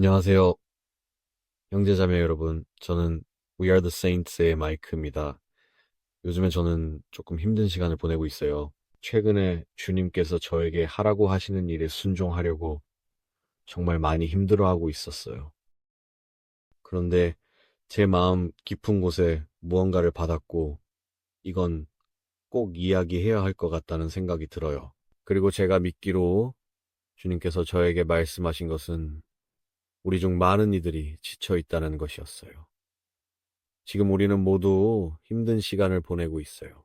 안녕하세요, 형제자매 여러분. 저는 We Are the Saints의 마이크입니다. 요즘에 저는 조금 힘든 시간을 보내고 있어요. 최근에 주님께서 저에게 하라고 하시는 일에 순종하려고 정말 많이 힘들어하고 있었어요. 그런데 제 마음 깊은 곳에 무언가를 받았고, 이건 꼭 이야기해야 할 것 같다는 생각이 들어요. 그리고 제가 믿기로 주님께서 저에게 말씀하신 것은 우리 중 많은 이들이 지쳐 있다는 것이었어요. 지금 우리는 모두 힘든 시간을 보내고 있어요.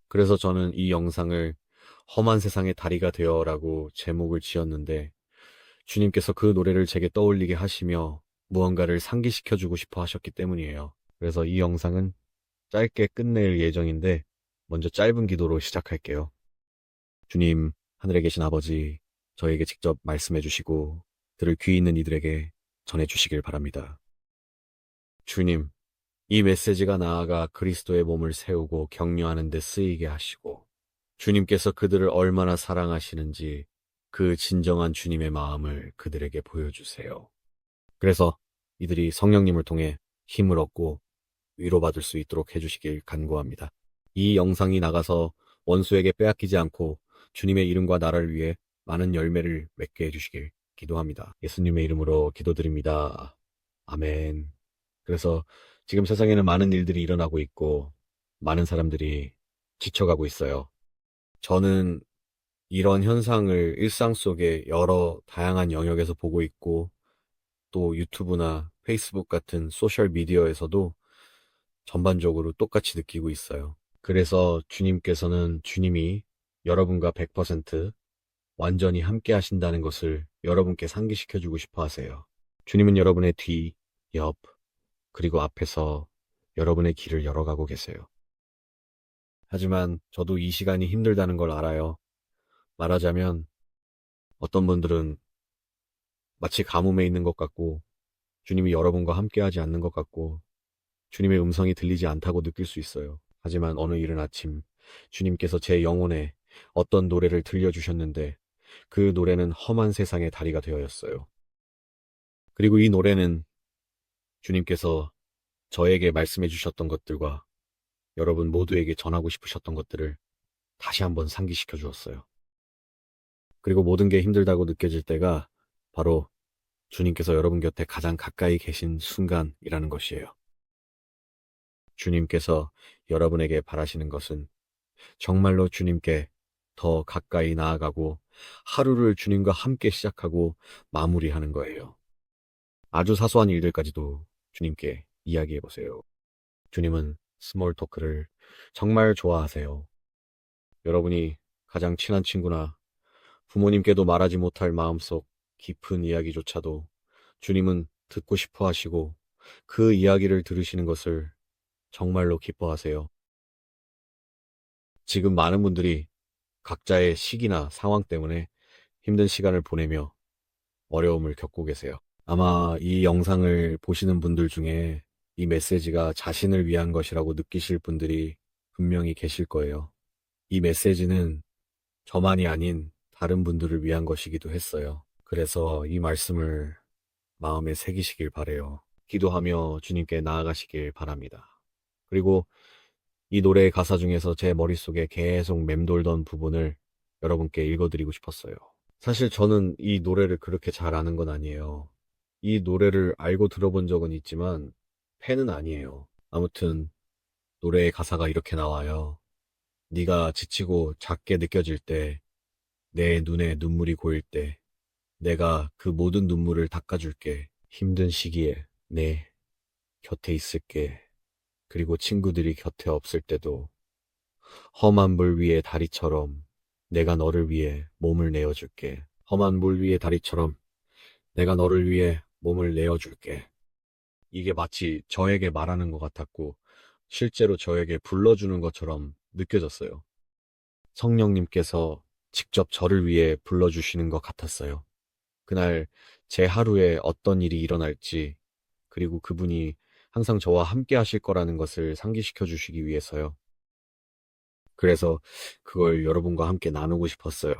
그래서 저는 이 영상을 험한 세상의 다리가 되어라고 제목을 지었는데, 주님께서 그 노래를 제게 떠올리게 하시며 무언가를 상기시켜주고 싶어 하셨기 때문이에요. 그래서 이 영상은 짧게 끝낼 예정인데, 먼저 짧은 기도로 시작할게요. 주님, 하늘에 계신 아버지, 저에게 직접 말씀해 주시고 들을 귀 있는 이들에게 전해 주시길 바랍니다. 주님, 이 메시지가 나아가 그리스도의 몸을 세우고 격려하는 데 쓰이게 하시고, 주님께서 그들을 얼마나 사랑하시는지 그 진정한 주님의 마음을 그들에게 보여주세요. 그래서 이들이 성령님을 통해 힘을 얻고 위로받을 수 있도록 해주시길 간구합니다. 이 영상이 나가서 원수에게 빼앗기지 않고 주님의 이름과 나라를 위해 많은 열매를 맺게 해주시길 기도합니다. 예수님의 이름으로 기도드립니다. 아멘. 그래서 지금 세상에는 많은 일들이 일어나고 있고 많은 사람들이 지쳐가고 있어요. 저는 이런 현상을 일상 속에 여러 다양한 영역에서 보고 있고, 또 유튜브나 페이스북 같은 소셜 미디어에서도 전반적으로 똑같이 느끼고 있어요. 그래서 주님께서는 주님이 여러분과 100% 완전히 함께 하신다는 것을 여러분께 상기시켜주고 싶어 하세요. 주님은 여러분의 뒤, 옆, 그리고 앞에서 여러분의 길을 열어가고 계세요. 하지만 저도 이 시간이 힘들다는 걸 알아요. 말하자면 어떤 분들은 마치 가뭄에 있는 것 같고, 주님이 여러분과 함께하지 않는 것 같고, 주님의 음성이 들리지 않다고 느낄 수 있어요. 하지만 어느 이른 아침 주님께서 제 영혼에 어떤 노래를 들려주셨는데, 그 노래는 험한 세상의 다리가 되어였어요. 그리고 이 노래는 주님께서 저에게 말씀해 주셨던 것들과 여러분 모두에게 전하고 싶으셨던 것들을 다시 한번 상기시켜 주었어요. 그리고 모든 게 힘들다고 느껴질 때가 바로 주님께서 여러분 곁에 가장 가까이 계신 순간이라는 것이에요. 주님께서 여러분에게 바라시는 것은 정말로 주님께 더 가까이 나아가고 하루를 주님과 함께 시작하고 마무리하는 거예요. 아주 사소한 일들까지도 주님께 이야기해 보세요. 주님은 스몰 토크를 정말 좋아하세요. 여러분이 가장 친한 친구나 부모님께도 말하지 못할 마음속 깊은 이야기조차도 주님은 듣고 싶어 하시고 그 이야기를 들으시는 것을 정말로 기뻐하세요. 지금 많은 분들이 각자의 시기나 상황 때문에 힘든 시간을 보내며 어려움을 겪고 계세요. 아마 이 영상을 보시는 분들 중에 이 메시지가 자신을 위한 것이라고 느끼실 분들이 분명히 계실 거예요. 이 메시지는 저만이 아닌 다른 분들을 위한 것이기도 했어요. 그래서 이 말씀을 마음에 새기시길 바래요. 기도하며 주님께 나아가시길 바랍니다. 그리고 이 노래의 가사 중에서 제 머릿속에 계속 맴돌던 부분을 여러분께 읽어드리고 싶었어요. 사실 저는 이 노래를 그렇게 잘 아는 건 아니에요. 이 노래를 알고 들어본 적은 있지만 팬은 아니에요. 아무튼 노래의 가사가 이렇게 나와요. 네가 지치고 작게 느껴질 때, 내 눈에 눈물이 고일 때, 내가 그 모든 눈물을 닦아줄게. 힘든 시기에 내 곁에 있을게. 그리고 친구들이 곁에 없을 때도 험한 물 위의 다리처럼 내가 너를 위해 몸을 내어줄게. 험한 물 위의 다리처럼 내가 너를 위해 몸을 내어줄게. 이게 마치 저에게 말하는 것 같았고, 실제로 저에게 불러주는 것처럼 느껴졌어요. 성령님께서 직접 저를 위해 불러주시는 것 같았어요. 그날 제 하루에 어떤 일이 일어날지, 그리고 그분이 항상 저와 함께 하실 거라는 것을 상기시켜 주시기 위해서요. 그래서 그걸 여러분과 함께 나누고 싶었어요.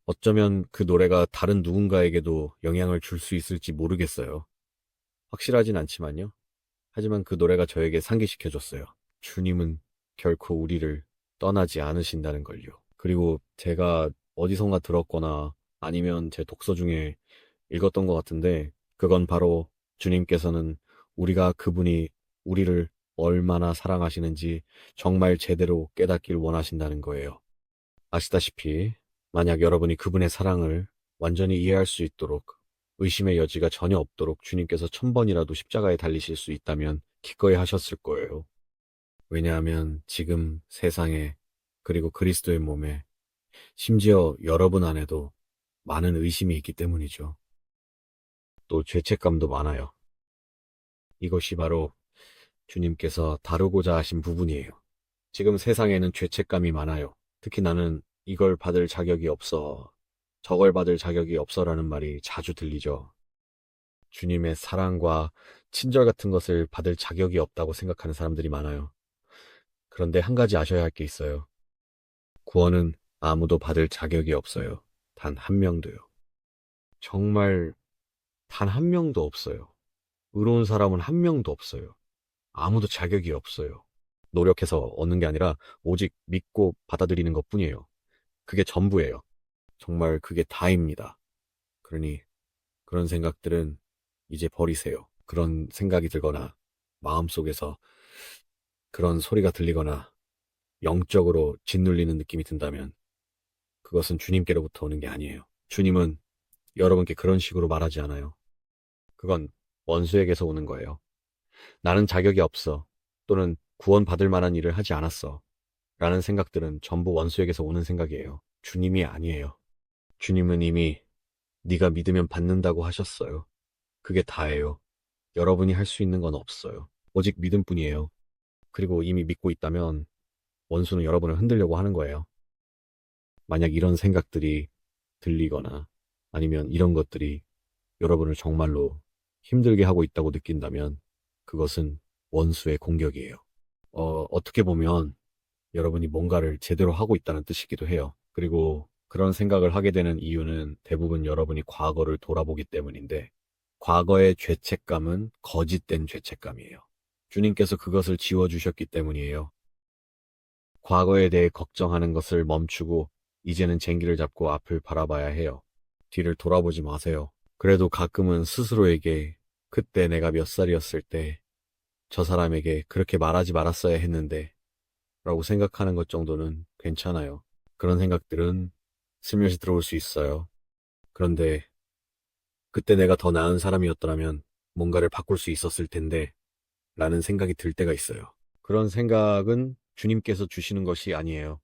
어쩌면 그 노래가 다른 누군가에게도 영향을 줄 수 있을지 모르겠어요. 확실하진 않지만요. 하지만 그 노래가 저에게 상기시켜줬어요. 주님은 결코 우리를 떠나지 않으신다는 걸요. 그리고 제가 어디선가 들었거나 아니면 제 독서 중에 읽었던 것 같은데, 그건 바로 주님께서는 우리가 그분이 우리를 얼마나 사랑하시는지 정말 제대로 깨닫길 원하신다는 거예요. 아시다시피 만약 여러분이 그분의 사랑을 완전히 이해할 수 있도록, 의심의 여지가 전혀 없도록 주님께서 1000번이라도 십자가에 달리실 수 있다면 기꺼이 하셨을 거예요. 왜냐하면 지금 세상에, 그리고 그리스도의 몸에, 심지어 여러분 안에도 많은 의심이 있기 때문이죠. 또 죄책감도 많아요. 이것이 바로 주님께서 다루고자 하신 부분이에요. 지금 세상에는 죄책감이 많아요. 특히 나는 이걸 받을 자격이 없어, 저걸 받을 자격이 없어라는 말이 자주 들리죠. 주님의 사랑과 친절 같은 것을 받을 자격이 없다고 생각하는 사람들이 많아요. 그런데 한 가지 아셔야 할 게 있어요. 구원은 아무도 받을 자격이 없어요. 단 한 명도요. 정말 단 한 명도 없어요. 의로운 사람은 한 명도 없어요. 아무도 자격이 없어요. 노력해서 얻는 게 아니라 오직 믿고 받아들이는 것뿐이에요. 그게 전부예요. 정말 그게 다입니다. 그러니 그런 생각들은 이제 버리세요. 그런 생각이 들거나 마음속에서 그런 소리가 들리거나 영적으로 짓눌리는 느낌이 든다면 그것은 주님께로부터 오는 게 아니에요. 주님은 여러분께 그런 식으로 말하지 않아요. 그건 원수에게서 오는 거예요. 나는 자격이 없어, 또는 구원받을 만한 일을 하지 않았어 라는 생각들은 전부 원수에게서 오는 생각이에요. 주님이 아니에요. 주님은 이미 네가 믿으면 받는다고 하셨어요. 그게 다예요. 여러분이 할 수 있는 건 없어요. 오직 믿음뿐이에요. 그리고 이미 믿고 있다면 원수는 여러분을 흔들려고 하는 거예요. 만약 이런 생각들이 들리거나 아니면 이런 것들이 여러분을 정말로 힘들게 하고 있다고 느낀다면 그것은 원수의 공격이에요. 어떻게 보면 여러분이 뭔가를 제대로 하고 있다는 뜻이기도 해요. 그리고 그런 생각을 하게 되는 이유는 대부분 여러분이 과거를 돌아보기 때문인데, 과거의 죄책감은 거짓된 죄책감이에요. 주님께서 그것을 지워주셨기 때문이에요. 과거에 대해 걱정하는 것을 멈추고 이제는 쟁기를 잡고 앞을 바라봐야 해요. 뒤를 돌아보지 마세요. 그래도 가끔은 스스로에게 그때 내가 몇 살이었을 때 저 사람에게 그렇게 말하지 말았어야 했는데 라고 생각하는 것 정도는 괜찮아요. 그런 생각들은 슬며시 들어올 수 있어요. 그런데 그때 내가 더 나은 사람이었더라면 뭔가를 바꿀 수 있었을 텐데 라는 생각이 들 때가 있어요. 그런 생각은 주님께서 주시는 것이 아니에요.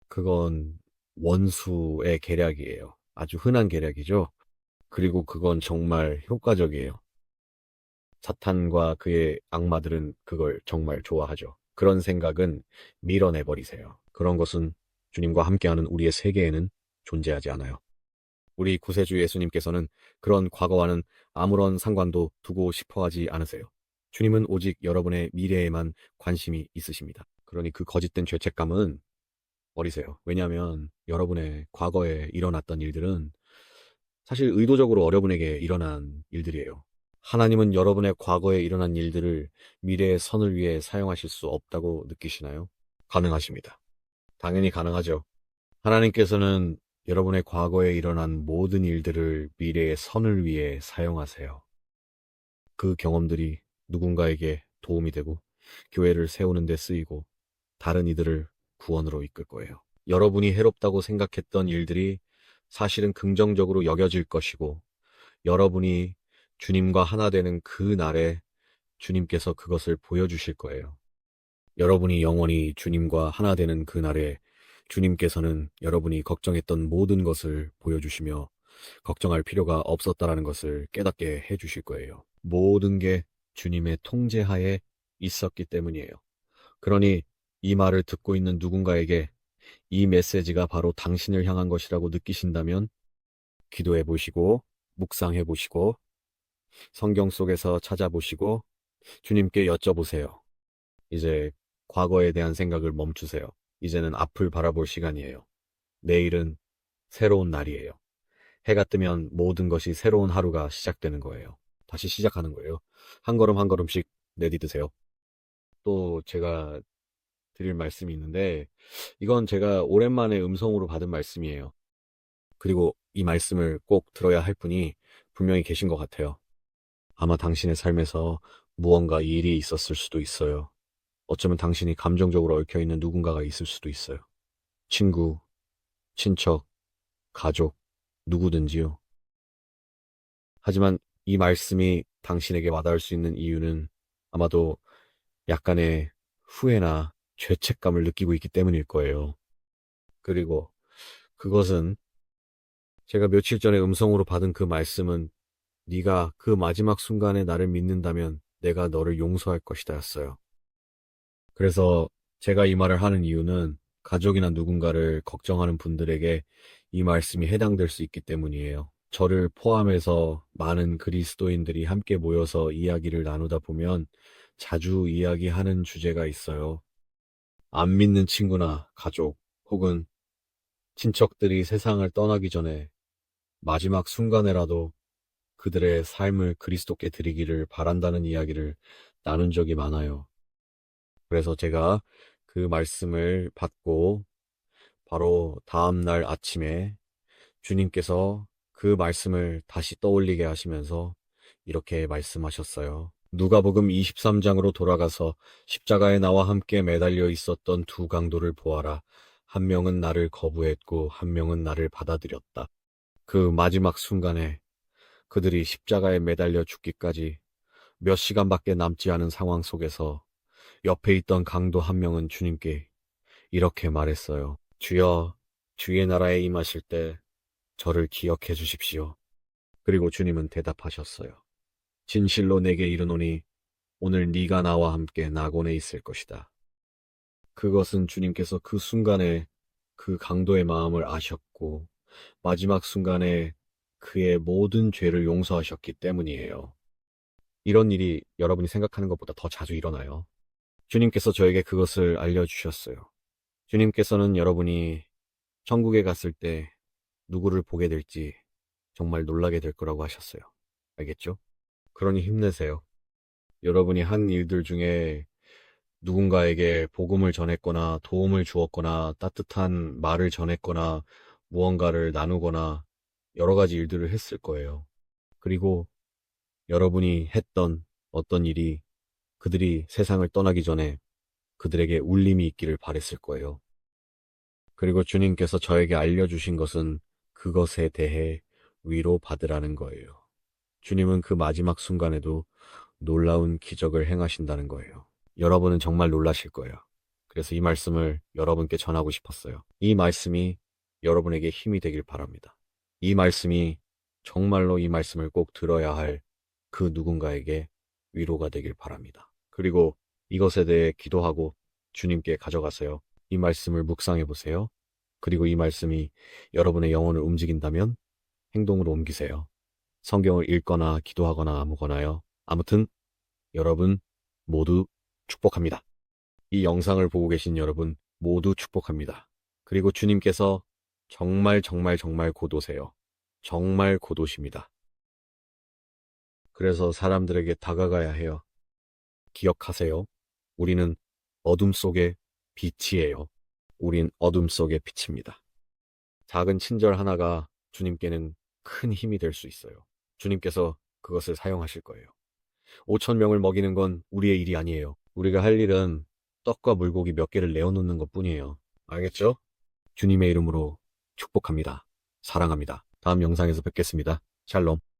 그건 원수의 계략이에요. 아주 흔한 계략이죠. 그리고 그건 정말 효과적이에요. 사탄과 그의 악마들은 그걸 정말 좋아하죠. 그런 생각은 밀어내버리세요. 그런 것은 주님과 함께하는 우리의 세계에는 존재하지 않아요. 우리 구세주 예수님께서는 그런 과거와는 아무런 상관도 두고 싶어 하지 않으세요. 주님은 오직 여러분의 미래에만 관심이 있으십니다. 그러니 그 거짓된 죄책감은 버리세요. 왜냐하면 여러분의 과거에 일어났던 일들은 사실 의도적으로 여러분에게 일어난 일들이에요. 하나님은 여러분의 과거에 일어난 일들을 미래의 선을 위해 사용하실 수 없다고 느끼시나요? 가능하십니다. 당연히 가능하죠. 하나님께서는 여러분의 과거에 일어난 모든 일들을 미래의 선을 위해 사용하세요. 그 경험들이 누군가에게 도움이 되고 교회를 세우는 데 쓰이고 다른 이들을 구원으로 이끌 거예요. 여러분이 해롭다고 생각했던 일들이 사실은 긍정적으로 여겨질 것이고, 여러분이 주님과 하나 되는 그 날에 주님께서 그것을 보여주실 거예요. 여러분이 영원히 주님과 하나 되는 그 날에 주님께서는 여러분이 걱정했던 모든 것을 보여주시며 걱정할 필요가 없었다라는 것을 깨닫게 해주실 거예요. 모든 게 주님의 통제하에 있었기 때문이에요. 그러니 이 말을 듣고 있는 누군가에게 이 메시지가 바로 당신을 향한 것이라고 느끼신다면 기도해 보시고, 묵상해 보시고, 성경 속에서 찾아보시고, 주님께 여쭤보세요. 이제 과거에 대한 생각을 멈추세요. 이제는 앞을 바라볼 시간이에요. 내일은 새로운 날이에요. 해가 뜨면 모든 것이 새로운 하루가 시작되는 거예요. 다시 시작하는 거예요. 한 걸음 한 걸음씩 내디드세요. 또 제가 드릴 말씀이 있는데, 이건 제가 오랜만에 음성으로 받은 말씀이에요. 그리고 이 말씀을 꼭 들어야 할 분이 분명히 계신 것 같아요. 아마 당신의 삶에서 무언가 일이 있었을 수도 있어요. 어쩌면 당신이 감정적으로 얽혀있는 누군가가 있을 수도 있어요. 친구, 친척, 가족, 누구든지요. 하지만 이 말씀이 당신에게 와닿을 수 있는 이유는 아마도 약간의 후회나 죄책감을 느끼고 있기 때문일 거예요. 그리고 그것은 제가 며칠 전에 음성으로 받은 그 말씀은 네가 그 마지막 순간에 나를 믿는다면 내가 너를 용서할 것이다 였어요. 그래서 제가 이 말을 하는 이유는 가족이나 누군가를 걱정하는 분들에게 이 말씀이 해당될 수 있기 때문이에요. 저를 포함해서 많은 그리스도인들이 함께 모여서 이야기를 나누다 보면 자주 이야기하는 주제가 있어요. 안 믿는 친구나 가족 혹은 친척들이 세상을 떠나기 전에 마지막 순간에라도 그들의 삶을 그리스도께 드리기를 바란다는 이야기를 나눈 적이 많아요. 그래서 제가 그 말씀을 받고 바로 다음 날 아침에 주님께서 그 말씀을 다시 떠올리게 하시면서 이렇게 말씀하셨어요. 누가복음 23장으로 돌아가서 십자가에 나와 함께 매달려 있었던 두 강도를 보아라. 한 명은 나를 거부했고 한 명은 나를 받아들였다. 그 마지막 순간에 그들이 십자가에 매달려 죽기까지 몇 시간밖에 남지 않은 상황 속에서 옆에 있던 강도 한 명은 주님께 이렇게 말했어요. 주여, 주의 나라에 임하실 때 저를 기억해 주십시오. 그리고 주님은 대답하셨어요. 진실로 내게 이르노니 오늘 네가 나와 함께 낙원에 있을 것이다. 그것은 주님께서 그 순간에 그 강도의 마음을 아셨고 마지막 순간에 그의 모든 죄를 용서하셨기 때문이에요. 이런 일이 여러분이 생각하는 것보다 더 자주 일어나요. 주님께서 저에게 그것을 알려주셨어요. 주님께서는 여러분이 천국에 갔을 때 누구를 보게 될지 정말 놀라게 될 거라고 하셨어요. 알겠죠? 그러니 힘내세요. 여러분이 한 일들 중에 누군가에게 복음을 전했거나 도움을 주었거나 따뜻한 말을 전했거나 무언가를 나누거나 여러 가지 일들을 했을 거예요. 그리고 여러분이 했던 어떤 일이 그들이 세상을 떠나기 전에 그들에게 울림이 있기를 바랬을 거예요. 그리고 주님께서 저에게 알려주신 것은 그것에 대해 위로받으라는 거예요. 주님은 그 마지막 순간에도 놀라운 기적을 행하신다는 거예요. 여러분은 정말 놀라실 거예요. 그래서 이 말씀을 여러분께 전하고 싶었어요. 이 말씀이 여러분에게 힘이 되길 바랍니다. 이 말씀이 정말로 이 말씀을 꼭 들어야 할 그 누군가에게 위로가 되길 바랍니다. 그리고 이것에 대해 기도하고 주님께 가져가세요. 이 말씀을 묵상해 보세요. 그리고 이 말씀이 여러분의 영혼을 움직인다면 행동으로 옮기세요. 성경을 읽거나 기도하거나 아무거나요. 아무튼 여러분 모두 축복합니다. 이 영상을 보고 계신 여러분 모두 축복합니다. 그리고 주님께서 정말 정말 정말 곧 오세요. 정말 곧 오십니다. 그래서 사람들에게 다가가야 해요. 기억하세요. 우리는 어둠 속의 빛이에요. 우린 어둠 속의 빛입니다. 작은 친절 하나가 주님께는 큰 힘이 될 수 있어요. 주님께서 그것을 사용하실 거예요. 5천 명을 먹이는 건 우리의 일이 아니에요. 우리가 할 일은 떡과 물고기 몇 개를 내어놓는 것 뿐이에요. 알겠죠? 주님의 이름으로 축복합니다. 사랑합니다. 다음 영상에서 뵙겠습니다. 샬롬.